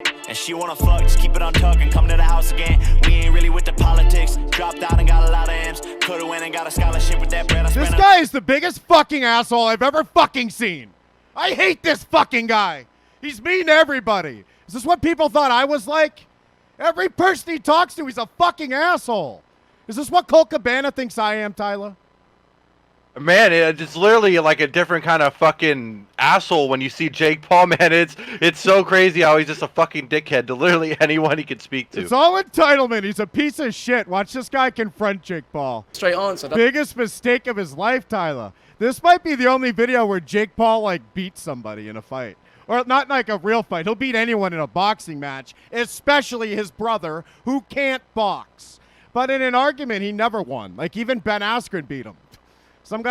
And she wanna fuck, just keep it on tuck and come to the house again. We ain't really with the politics. Dropped out and got a lot of M's. Coulda went and got a scholarship with that bread I spent. This guy is the biggest fucking asshole I've ever fucking seen. I hate this fucking guy. He's mean to everybody. Is this what people thought I was like? Every person he talks to, he's a fucking asshole. Is this what Colt Cabana thinks I am, Tyler? Man, it's literally like a different kind of fucking asshole when you see Jake Paul, man. It's so crazy how he's just a fucking dickhead to literally anyone he can speak to. It's all entitlement. He's a piece of shit. Watch this guy confront Jake Paul. Straight answer. Biggest mistake of his life, Tyler. This might be the only video where Jake Paul, like, beats somebody in a fight. Or not like a real fight. He'll beat anyone in a boxing match, especially his brother, who can't box. But in an argument, he never won. Like, even Ben Askren beat him.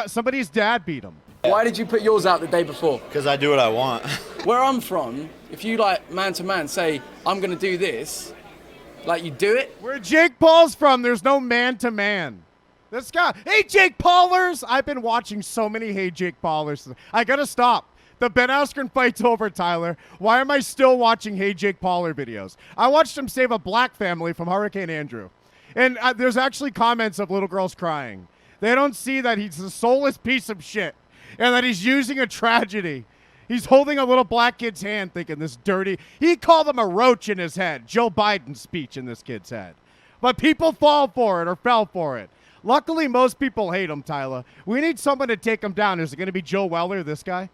Somebody's dad beat him. Why did you put yours out the day before? Because I do what I want. Where I'm from, if you like man to man say, I'm gonna do this, like you do it. Where Jake Paul's from, there's no man to man. This guy, hey Jake Paulers! I've been watching so many Hey Jake Paulers. I gotta stop. The Ben Askren fight's over, Tyler. Why am I still watching Hey Jake Pauler videos? I watched him save a black family from Hurricane Andrew. And there's actually comments of little girls crying. They don't see that he's a soulless piece of shit and that he's using a tragedy. He's holding a little black kid's hand thinking this dirty. He called him a roach in his head. Joe Biden's speech in this kid's head. But people fall for it or fell for it. Luckily, most people hate him, Tyler. We need someone to take him down. Is it going to be Joe Weller, this guy?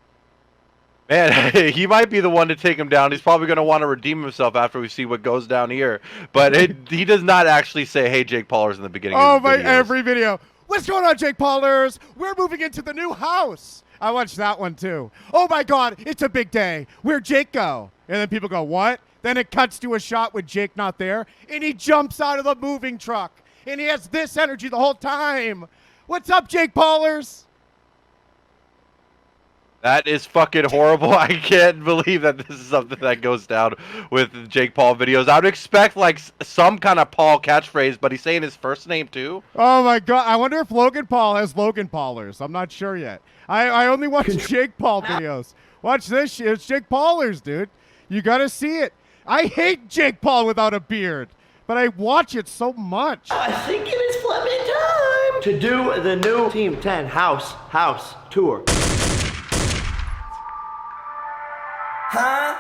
Man, he might be the one to take him down. He's probably going to want to redeem himself after we see what goes down here. But he does not actually say, hey, Jake Paulers in the beginning of the videos. Every video. What's going on, Jake Paulers? We're moving into the new house. I watched that one, too. Oh, my God, it's a big day. Where'd Jake go? And then people go, what? Then it cuts to a shot with Jake not there, and he jumps out of the moving truck. And he has this energy the whole time. What's up, Jake Paulers? That is fucking horrible. I can't believe that this is something that goes down with Jake Paul videos. I would expect like some kind of Paul catchphrase, but he's saying his first name too. Oh my God. I wonder if Logan Paul has Logan Paulers. I'm not sure yet. I only watch Jake Paul videos. Watch this shit. It's Jake Paulers, dude. You got to see it. I hate Jake Paul without a beard, but I watch it so much. I think it is flipping time to do the new Team 10 house tour. Huh?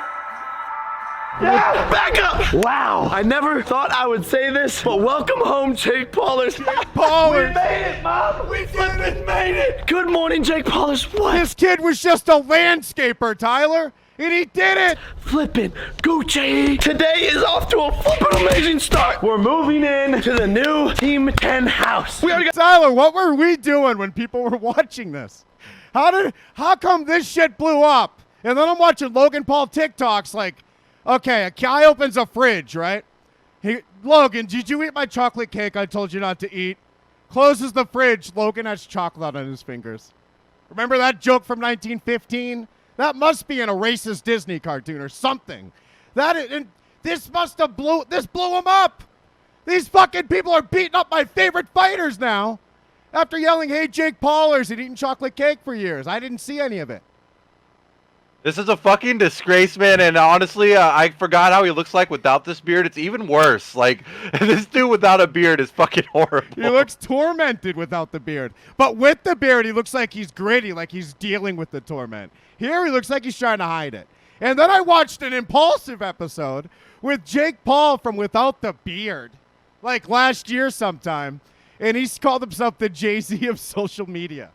Yeah, back up! Wow, I never thought I would say this, but welcome home, Jake Paulers. Jake Paulers! We made it, Mom! We flippin' made it! Good morning, Jake Paulers. What? This kid was just a landscaper, Tyler, and he did it! Flippin' Gucci! Today is off to a flippin' amazing start. We're moving in to the new Team 10 house. We already got Tyler, what were we doing when people were watching this? How come this shit blew up? And then I'm watching Logan Paul TikToks like, okay, a guy opens a fridge, right? Logan, did you eat my chocolate cake I told you not to eat? Closes the fridge, Logan has chocolate on his fingers. Remember that joke from 1915? That must be in a racist Disney cartoon or something. This blew him up. These fucking people are beating up my favorite fighters now after yelling, hey, Jake Paulers, and eating chocolate cake for years. I didn't see any of it. This is a fucking disgrace, man, and honestly, I forgot how he looks like without this beard. It's even worse. Like, this dude without a beard is fucking horrible. He looks tormented without the beard. But with the beard, he looks like he's gritty, like he's dealing with the torment. Here, he looks like he's trying to hide it. And then I watched an Impulsive episode with Jake Paul from Without the Beard, like last year sometime, and he's called himself the Jay-Z of social media.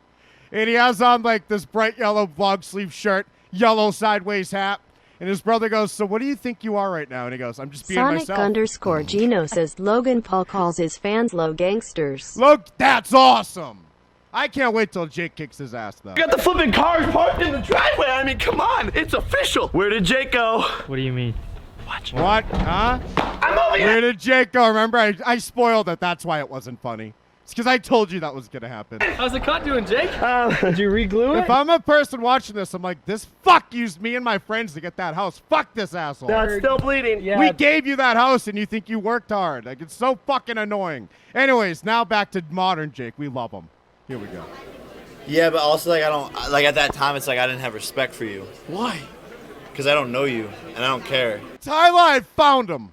And he has on, like, this bright yellow long sleeve shirt, yellow sideways hat, and his brother goes, so what do you think you are right now? And he goes, I'm just being myself. Sonic_Gino says Logan Paul calls his fans low gangsters. Look, that's awesome. I can't wait till Jake kicks his ass, though. got the flipping cars parked in the driveway. I mean, come on, it's official. Where did Jake go? What do you mean? What? Huh? I'm over here. Where did Jake go? Remember, I spoiled it. That's why it wasn't funny. It's because I told you that was going to happen. How's the cut doing, Jake? Did you re-glue it? If I'm a person watching this, I'm like, this fuck used me and my friends to get that house. Fuck this asshole. No, it's still bleeding. Yeah. We gave you that house and you think you worked hard. Like, it's so fucking annoying. Anyways, now back to modern Jake. We love him. Here we go. Yeah, but also, like, I don't, like, at that time, it's like I didn't have respect for you. Why? because I don't know you, and I don't care. Tyler, I found him.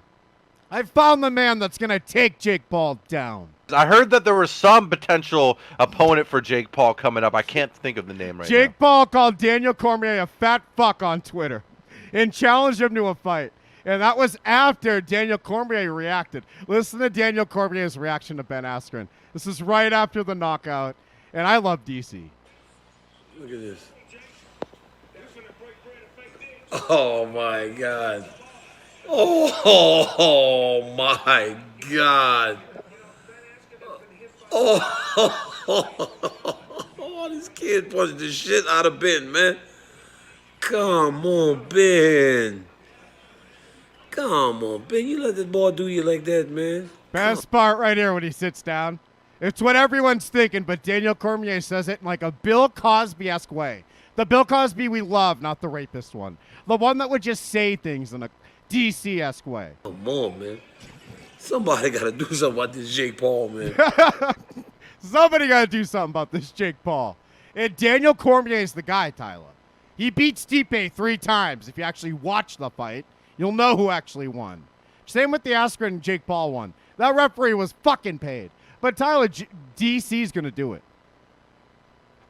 I found the man that's going to take Jake Paul down. I heard that there was some potential opponent for Jake Paul coming up. I can't think of the name right now. Jake Paul called Daniel Cormier a fat fuck on Twitter and challenged him to a fight. And that was after Daniel Cormier reacted. Listen to Daniel Cormier's reaction to Ben Askren. This is right after the knockout. And I love DC. Look at this. Oh, my God. Oh, my God. Oh, this kid punched the shit out of Ben, man. Come on, Ben. Come on, Ben. You let this boy do you like that, man. Best part right here when he sits down. It's what everyone's thinking, but Daniel Cormier says it in like a Bill Cosby-esque way. The Bill Cosby we love, not the rapist one. The one that would just say things in a DC-esque way. Come on, man. Somebody got to do something about this Jake Paul, man. Somebody got to do something about this Jake Paul. And Daniel Cormier is the guy, Tyler. He beat Stipe 3 times. If you actually watch the fight, you'll know who actually won. Same with the Askren and Jake Paul one. That referee was fucking paid. But Tyler, DC's going to do it.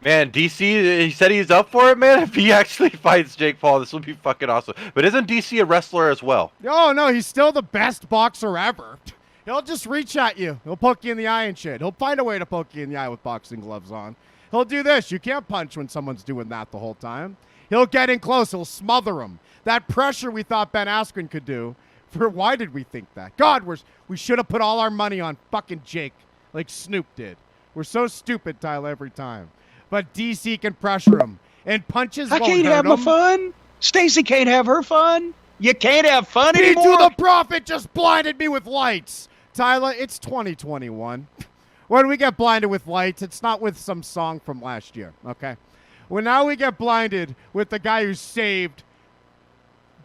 Man, DC, he said he's up for it, man. If he actually fights Jake Paul, this would be fucking awesome. But isn't DC a wrestler as well? Oh, no, he's still the best boxer ever. He'll just reach at you. He'll poke you in the eye and shit. He'll find a way to poke you in the eye with boxing gloves on. He'll do this. You can't punch when someone's doing that the whole time. He'll get in close. He'll smother him. That pressure we thought Ben Askren could do. Why did we think that? God, we should have put all our money on fucking Jake like Snoop did. We're so stupid, Tyler, every time. But DC can pressure him. And punches won't hurt him. I can't have my fun. Stacy can't have her fun. You can't have fun anymore. Me to the Prophet just blinded me with lights. Tyler, it's 2021. When we get blinded with lights, it's not with some song from last year, okay? Well, now we get blinded with the guy who saved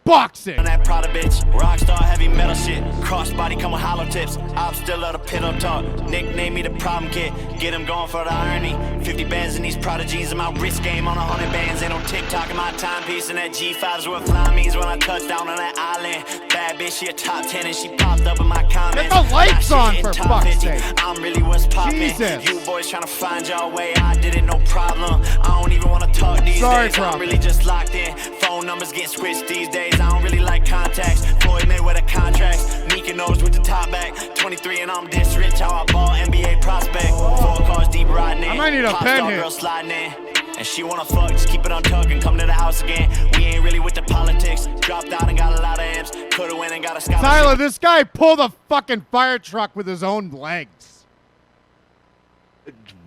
boxing. That Prada bitch, rockstar heavy metal shit. Crossbody come with hollow tips. I'm still at a pillow talk. Nickname me the problem kid. Get him going for the irony. 50 bands in these Prodigies and my wrist game on 100 bands. Ain't no TikTok in my timepiece. And that G5 is what fly means when I touch down on that island. Bad bitch, she a top 10 and she popped up in my comments. Get the lights on for fuck's sake. I'm really what's poppin'. Jesus. You boys trying to find your way. I did it, no problem. I don't even want to talk these days. I'm really just locked in. Phone numbers getting switched these days. I don't really like contacts. Floyd Mayweather contracts. Mika knows with the top back. 23 and I'm this rich. How I ball NBA prospect. 4 cars deep riding in. I might need a pen here. Girl sliding in. And she wanna fuck, just keep it on tuck and come to the house again. We ain't really with the politics. Dropped out and got a lot of M's. Coulda went and got a scholarship. Tyler, this guy pulled a fucking fire truck with his own legs.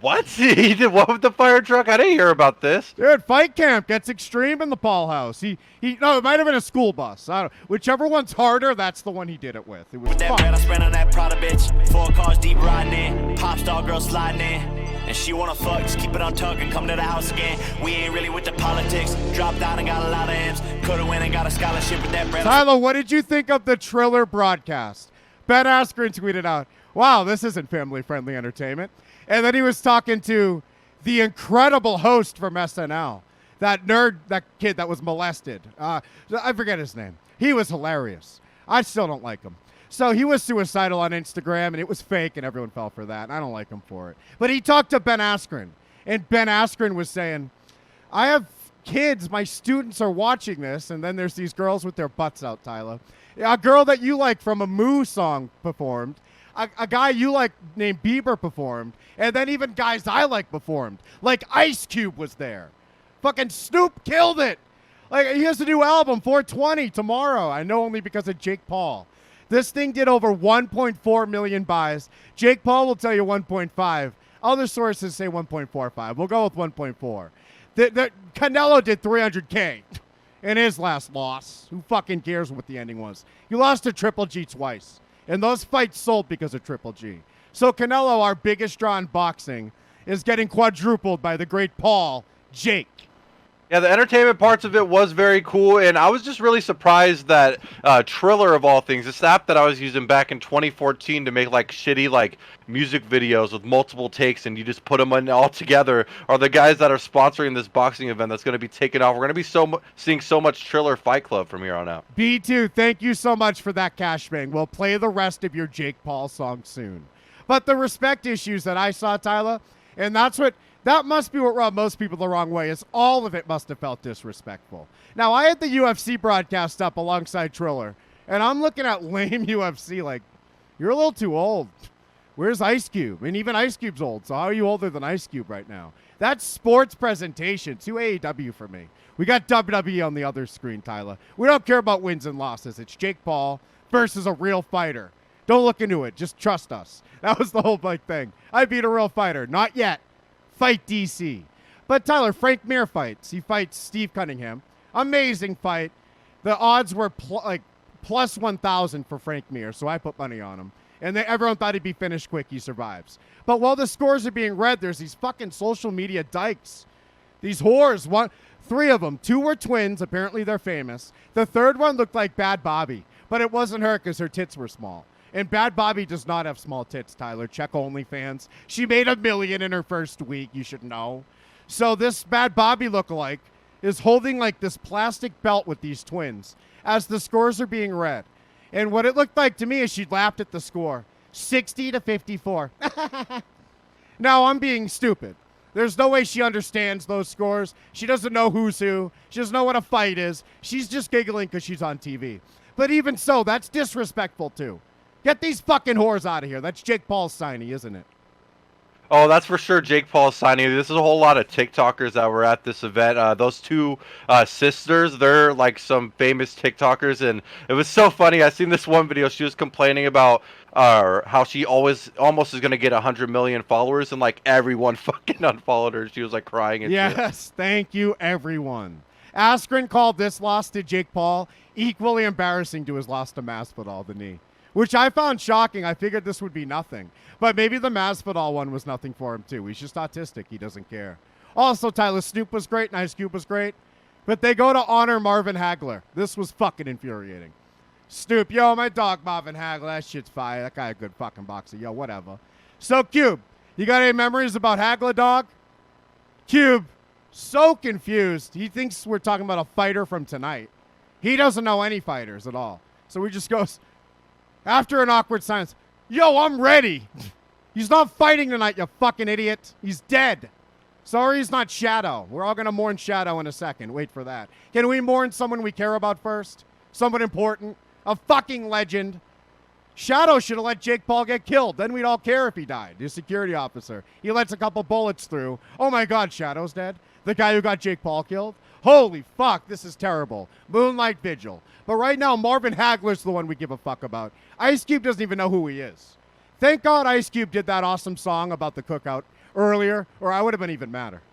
What? He did what with the fire truck? I didn't hear about this. Dude, fight camp gets extreme in the Paul house. No, it might have been a school bus. I don't, whichever one's harder, that's the one he did it with. It was With that fun. bread I spent on that Prada bitch. 4 cars deep riding in. Pop star girl sliding in. And she wanna fuck, just keep it on tuck and come to the house again. We ain't really with the politics. Dropped out and got a lot of M's. Coulda went and got a scholarship with that bread. Tyler, what did you think of the Triller broadcast? Ben Askren tweeted out, wow, this isn't family-friendly entertainment. And then he was talking to the incredible host from SNL, that nerd, that kid that was molested. I forget his name. He was hilarious. I still don't like him. So he was suicidal on Instagram, and it was fake, and everyone fell for that. I don't like him for it. But he talked to Ben Askren, and Ben Askren was saying, I have kids, my students are watching this, and then there's these girls with their butts out, Tyler. A girl that you like from a Moo song performed. A guy you like named Bieber performed, and then even guys I like performed. Like Ice Cube was there. Fucking Snoop killed it. Like, he has a new album, 420, tomorrow. I know only because of Jake Paul. This thing did over 1.4 million buys. Jake Paul will tell you 1.5. Other sources say 1.45. We'll go with 1.4. The Canelo did 300K in his last loss. Who fucking cares what the ending was? He lost to Triple G twice. And those fights sold because of Triple G. So Canelo, our biggest draw in boxing, is getting quadrupled by the great Paul Jake. Yeah, the entertainment parts of it was very cool, and I was just really surprised that Triller, of all things, this app that I was using back in 2014 to make like shitty like music videos with multiple takes, and you just put them in all together, are the guys that are sponsoring this boxing event that's going to be taking off. We're going to be seeing so much Triller Fight Club from here on out. B2, thank you so much for that cash bang. We'll play the rest of your Jake Paul song soon. But the respect issues that I saw, Tyler, and that must be what rubbed most people the wrong way, is all of it must have felt disrespectful. Now, I had the UFC broadcast up alongside Triller, and I'm looking at lame UFC like, you're a little too old. Where's Ice Cube? And even Ice Cube's old, so how are you older than Ice Cube right now? That's sports presentation. Too AEW for me. We got WWE on the other screen, Tyler. We don't care about wins and losses. It's Jake Paul versus a real fighter. Don't look into it. Just trust us. That was the whole big thing. I beat a real fighter. Not yet. Fight DC. But Tyler, Frank Mir fights. He fights Steve Cunningham. Amazing fight. The odds were plus 1,000 for Frank Mir, so I put money on him. And everyone thought he'd be finished quick. He survives. But while the scores are being read, there's these fucking social media dykes. These whores. Three of them. Two were twins. Apparently they're famous. The third one looked like Bad Bobby. But it wasn't her because her tits were small. And Bad Bobby does not have small tits, Tyler. Check OnlyFans. She made $1 million in her first week. You should know. So this Bad Bobby lookalike is holding like this plastic belt with these twins as the scores are being read. And what it looked like to me is she laughed at the score. 60-54. Now, I'm being stupid. There's no way she understands those scores. She doesn't know who's who. She doesn't know what a fight is. She's just giggling because she's on TV. But even so, that's disrespectful too. Get these fucking whores out of here. That's Jake Paul's signing, isn't it? Oh, that's for sure Jake Paul signing. This is a whole lot of TikTokers that were at this event. Those two sisters, they're like some famous TikTokers, and it was so funny. I seen this one video. She was complaining about how she almost is going to get 100 million followers, and like everyone fucking unfollowed her. She was like crying and shit. Yes, thank you, everyone. Askren called this loss to Jake Paul equally embarrassing to his loss to Masvidal, the knee, which I found shocking. I figured this would be nothing. But maybe the Masvidal one was nothing for him, too. He's just autistic. He doesn't care. Also, Tyler, Snoop was great and Ice Cube was great. But they go to honor Marvin Hagler. This was fucking infuriating. Snoop, yo, my dog Marvin Hagler. That shit's fire. That guy a good fucking boxer. Yo, whatever. So, Cube, you got any memories about Hagler, dog? Cube, so confused. He thinks we're talking about a fighter from tonight. He doesn't know any fighters at all. So he just goes, after an awkward silence, yo, I'm ready. He's not fighting tonight, you fucking idiot. He's dead. Sorry he's not Shadow. We're all going to mourn Shadow in a second. Wait for that. Can we mourn someone we care about first? Someone important? A fucking legend? Shadow should have let Jake Paul get killed. Then we'd all care if he died. The security officer. He lets a couple bullets through. Oh my God, Shadow's dead? The guy who got Jake Paul killed? Holy fuck, this is terrible. Moonlight Vigil. But right now, Marvin Hagler's the one we give a fuck about. Ice Cube doesn't even know who he is. Thank God Ice Cube did that awesome song about the cookout earlier, or I would have been even madder.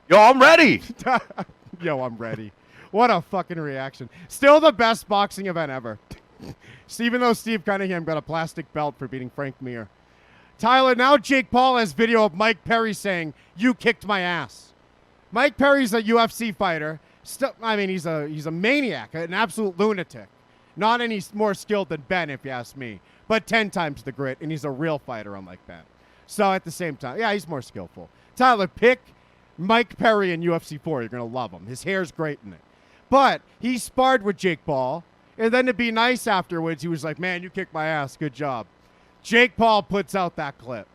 Yo, I'm ready. Yo, I'm ready. What a fucking reaction. Still the best boxing event ever. Even though Steve Cunningham got a plastic belt for beating Frank Mir. Tyler, now Jake Paul has video of Mike Perry saying, "You kicked my ass." Mike Perry's a UFC fighter. I mean, he's a maniac, an absolute lunatic. Not any more skilled than Ben, if you ask me, but 10 times the grit, and he's a real fighter, unlike Ben. So at the same time, yeah, he's more skillful. Tyler, pick Mike Perry in UFC 4. You're going to love him. His hair's great in it. But he sparred with Jake Paul, and then to be nice afterwards, he was like, man, you kicked my ass. Good job. Jake Paul puts out that clip.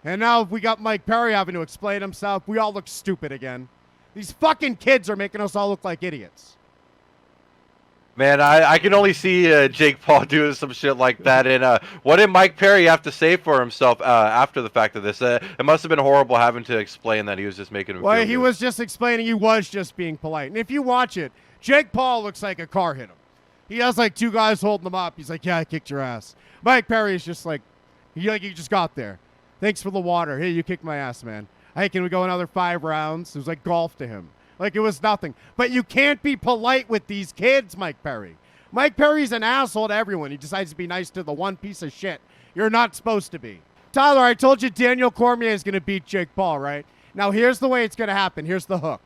And now we got Mike Perry having to explain himself. We all look stupid again. These fucking kids are making us all look like idiots. Man, I can only see Jake Paul doing some shit like that. And what did Mike Perry have to say for himself after the fact of this? It must have been horrible having to explain that he was just making him feel he good. was just explaining he was just being polite. And if you watch it, Jake Paul looks like a car hit him. He has like two guys holding him up. He's like, yeah, I kicked your ass. Mike Perry is just like he just got there. Thanks for the water. Hey, you kicked my ass, man. Hey, can we go another 5 rounds? It was like golf to him. Like it was nothing. But you can't be polite with these kids, Mike Perry. Mike Perry's an asshole to everyone. He decides to be nice to the one piece of shit you're not supposed to be. Tyler, I told you Daniel Cormier is going to beat Jake Paul, right? Now, here's the way it's going to happen. Here's the hook.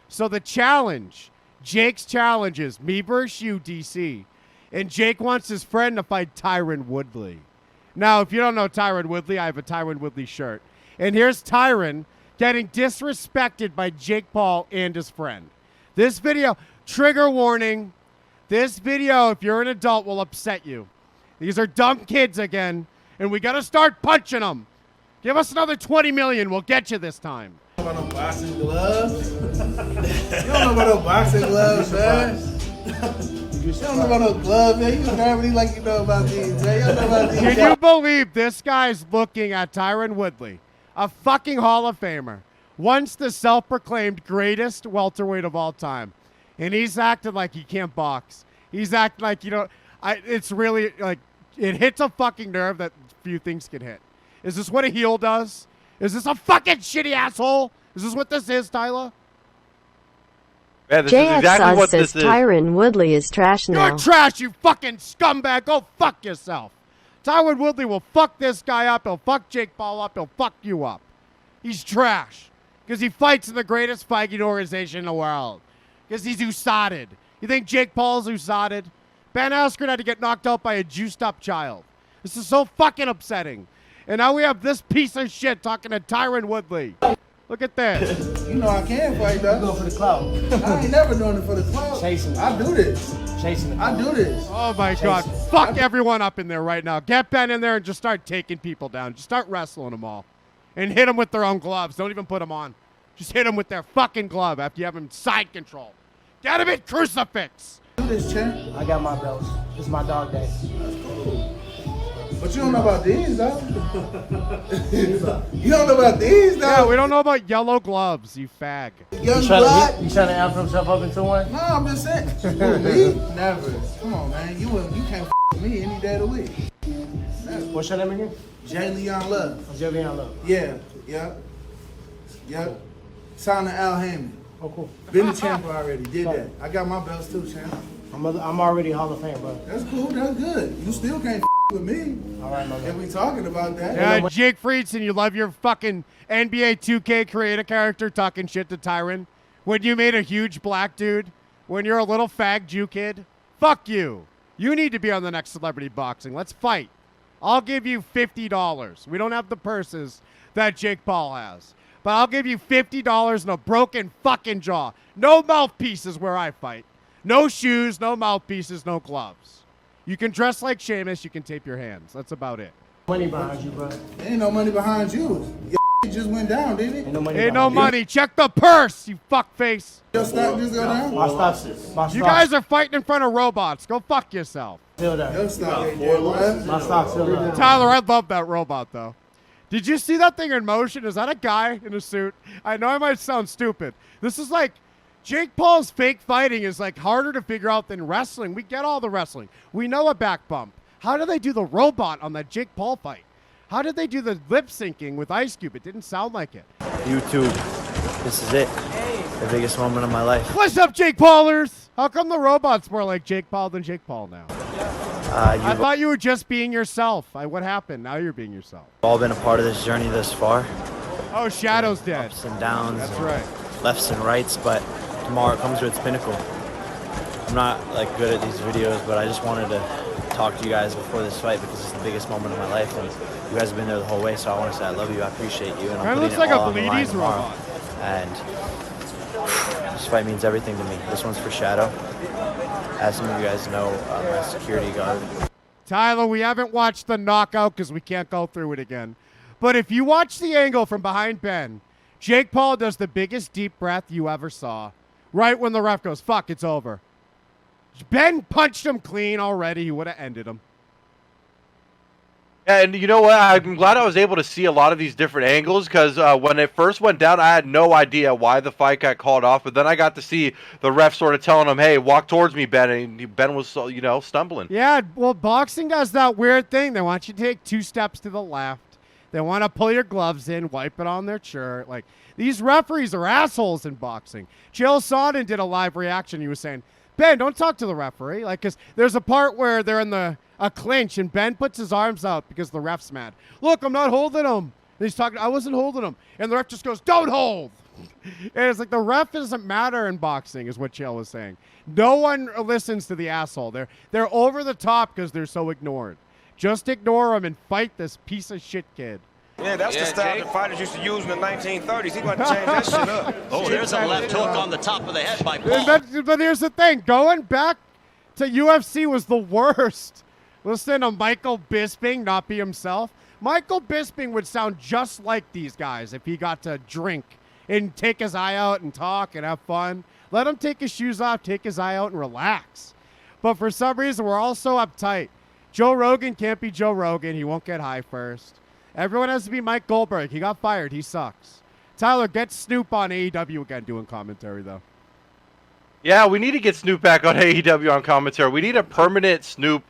So the challenge, Jake's challenge is me versus you, DC. And Jake wants his friend to fight Tyron Woodley. Now, if you don't know Tyron Woodley, I have a Tyron Woodley shirt. And here's Tyron getting disrespected by Jake Paul and his friend. This video, trigger warning. This video, if you're an adult, will upset you. These are dumb kids again, and we got to start punching them. Give us another 20 million. We'll get you this time. You don't know about no boxing gloves? You don't know about no boxing gloves, man. You don't know about no gloves, man. You nervous like you know about these, man. You don't know about these. Can you believe this guy's looking at Tyron Woodley, a fucking Hall of Famer, once the self-proclaimed greatest welterweight of all time, and he's acting like he can't box. He's acting like, you know, it's really like, it hits a fucking nerve that few things can hit. Is this what a heel does? Is this a fucking shitty asshole? Is this what this is, Tyler? Yeah, this is exactly what says this is. Tyron Woodley is trash now. You're trash, you fucking scumbag. Go fuck yourself. Tyron Woodley will fuck this guy up. He'll fuck Jake Paul up. He'll fuck you up. He's trash. Because he fights in the greatest fighting organization in the world. Because he's USADa'd. You think Jake Paul's USADa'd? Ben Askren had to get knocked out by a juiced-up child. This is so fucking upsetting. And now we have this piece of shit talking to Tyron Woodley. Look at this. You know I can fight, though. Go for the clout. I ain't never doing it for the clout. Chasing it. I do this. Chasing it. I do this. Oh, my God. Fuck everyone up in there right now. Get Ben in there and just start taking people down. Just start wrestling them all. And hit them with their own gloves. Don't even put them on. Just hit them with their fucking glove after you have them side control. Get him in crucifix. Do this, champ. I got my belts. It's my dog day. But you don't know about these, though. You don't know about these, though. Yeah, we don't know about yellow gloves, you fag. Young blood. You trying to amp himself up into one? No, I'm just saying. Me? Never. Come on, man. You can't with me any day of the week. Never. What's your name again? Jay Leon Love. Jay Leon Love. Yeah. Yep. Signed to Al Heyman. Oh, cool. Been the champ already. Did that. I got my belts too, champ. I'm already Hall of Fame, bro. That's cool. That's good. You still can't with me. All right, my If man. we talking about that. Yeah, Jake Friedson, you love your fucking NBA 2K creator character talking shit to Tyron. When you made a huge black dude, when you're a little fag Jew kid, fuck you. You need to be on the next Celebrity Boxing. Let's fight. I'll give you $50. We don't have the purses that Jake Paul has. But I'll give you $50 and a broken fucking jaw. No mouthpieces where I fight. No shoes, no mouthpieces, no gloves. You can dress like Sheamus, you can tape your hands. That's about it. Money behind you, bro. There ain't no money behind you. Your just went down, didn't it? Ain't no money. Ain't no behind you. money. Check the purse, you fuckface. Your stock just go down? My stock's You guys are fighting in front of robots. Go fuck yourself. still there. Your stock ain't there, bro. My stock's still there. Tyler, I love that robot, though. Did you see that thing in motion? Is that a guy in a suit? I know I might sound stupid. This is like, Jake Paul's fake fighting is like harder to figure out than wrestling. We get all the wrestling. We know a back bump. How did they do the robot on that Jake Paul fight? How did they do the lip syncing with Ice Cube? It didn't sound like it. YouTube. This is it. The biggest moment of my life. What's up, Jake Paulers? How come the robot's more like Jake Paul than Jake Paul now? I thought you were just being yourself. What happened? Now you're being yourself. All been a part of this journey thus far. Oh, Shadow's dead. Ups and downs. That's and right. Lefts and rights, but tomorrow comes to its pinnacle. I'm not like good at these videos, but I just wanted to talk to you guys before this fight because it's the biggest moment of my life, and you guys have been there the whole way. So I want to say I love you, I appreciate you, and I'm Kinda putting looks it like all a on the line Bleedy's tomorrow. robot. And this fight means everything to me. This one's for Shadow. As some of you guys know, my security guard. Tyler, we haven't watched the knockout because we can't go through it again. But if you watch the angle from behind Ben, Jake Paul does the biggest deep breath you ever saw. Right when the ref goes, fuck, it's over. Ben punched him clean already. He would have ended him. And you know what? I'm glad I was able to see a lot of these different angles because when it first went down, I had no idea why the fight got called off. But then I got to see the ref sort of telling him, "Hey, walk towards me, Ben." And Ben was, stumbling. Yeah, well, boxing does that weird thing. They want you to take 2 steps to the left. They want to pull your gloves in, wipe it on their shirt. Like, these referees are assholes in boxing. Chael Sonnen did a live reaction. He was saying, Ben, don't talk to the referee. Like, because there's a part where they're in a clinch, and Ben puts his arms out because the ref's mad. Look, I'm not holding him. he's talking, I wasn't holding him. And the ref just goes, don't hold. And it's like the ref doesn't matter in boxing is what Chael was saying. No one listens to the asshole. They're over the top because they're so ignored. Just ignore him and fight this piece of shit kid. Yeah, that's the style that fighters used to use in the 1930s. He's about to change that shit up. Oh, there's a left hook on the top of the head by Paul. But here's the thing. Going back to UFC was the worst. Listen to Michael Bisping not be himself. Michael Bisping would sound just like these guys if he got to drink and take his eye out and talk and have fun. Let him take his shoes off, take his eye out, and relax. But for some reason, we're all so uptight. Joe Rogan can't be Joe Rogan. He won't get high first. Everyone has to be Mike Goldberg. He got fired. He sucks. Tyler, get Snoop on AEW again doing commentary, though. Yeah, we need to get Snoop back on AEW on commentary. We need a permanent Snoop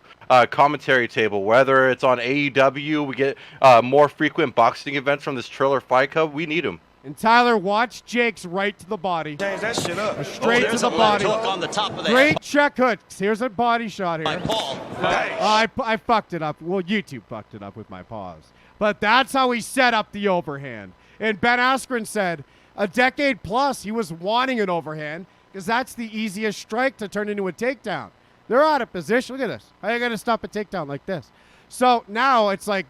commentary table, whether it's on AEW, we get more frequent boxing events from this Triller Fight Club. We need him. And Tyler, watch Jake's right to the body. Change that shit up. Straight to the body. Hook on the top of the Great head check hooks. Here's a body shot here. by Paul. I fucked it up. Well, YouTube fucked it up with my pause. But that's how he set up the overhand. And Ben Askren said a decade plus he was wanting an overhand because that's the easiest strike to turn into a takedown. They're out of position. Look at this. How are you going to stop a takedown like this? So now it's like,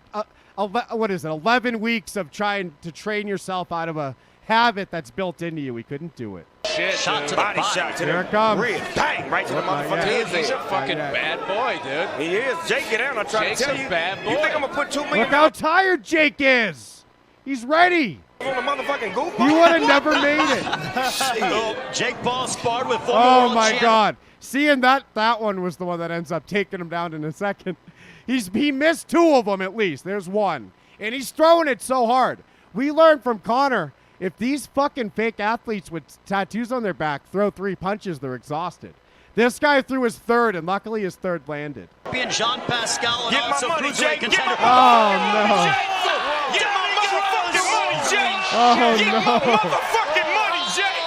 11 weeks of trying to train yourself out of a habit that's built into you. We couldn't do it. Shit, Shot to the body body. shot to Here the it comes. rib. Bang, right to the motherfucking head. He's a fucking bad boy, dude. He is. Jake, get down. I'm trying Jake's to tell a you. bad boy. You think I'm going to put $2 Look million how tired Jake is. He's ready. on the motherfucking goof? He would have never made it. Jake Paul sparred with former Oh world my champ. God. Seeing that one was the one that ends up taking him down in a second. He missed 2 of them at least. There's 1. And he's throwing it so hard. We learned from Connor, if these fucking fake athletes with tattoos on their back throw 3 punches, they're exhausted. This guy threw his 3rd, and luckily his 3rd landed. Champion Jean Pascal and Get my also money, cruiserweight Jake. Get contender. Oh, no. Get my motherfucking money, Jake. Oh, Get my no. motherfucking money, Jake.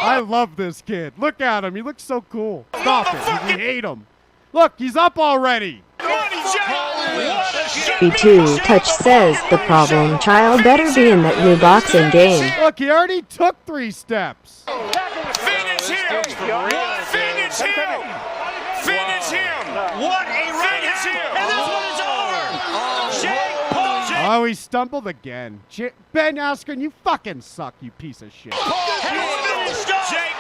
I love this kid. Look at him. He looks so cool. Stop it. We hate him. Look, he's up already. B2 Touch says the problem child better be in that new boxing game. Look, he already took 3 steps. Finish him. Finish him. Finish him. What a finish him. And that's when it's over. Jake Paul. Oh, he stumbled again. Ben Askren, you fucking suck, you piece of shit.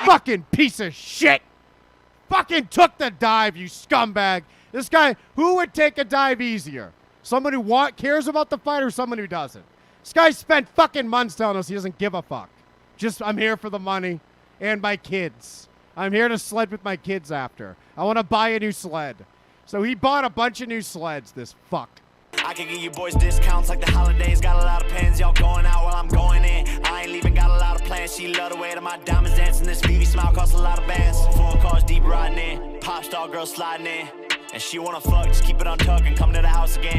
Fucking piece of shit. Fucking took the dive, you scumbag. This guy, who would take a dive easier? Someone who cares about the fight or someone who doesn't? This guy spent fucking months telling us he doesn't give a fuck. Just, I'm here for the money and my kids. I'm here to sled with my kids after. I want to buy a new sled. So he bought a bunch of new sleds, this fuck. I can give you boys discounts like the holidays. Got a lot of pens, y'all going out while I'm going in. I ain't leaving, got a lot of plans. She love the way that my diamonds dancing. This VV smile costs a lot of bands. 4 cars deep riding in, pop star girl sliding in. And she wanna fuck, just keep it on tuck and come to the house again.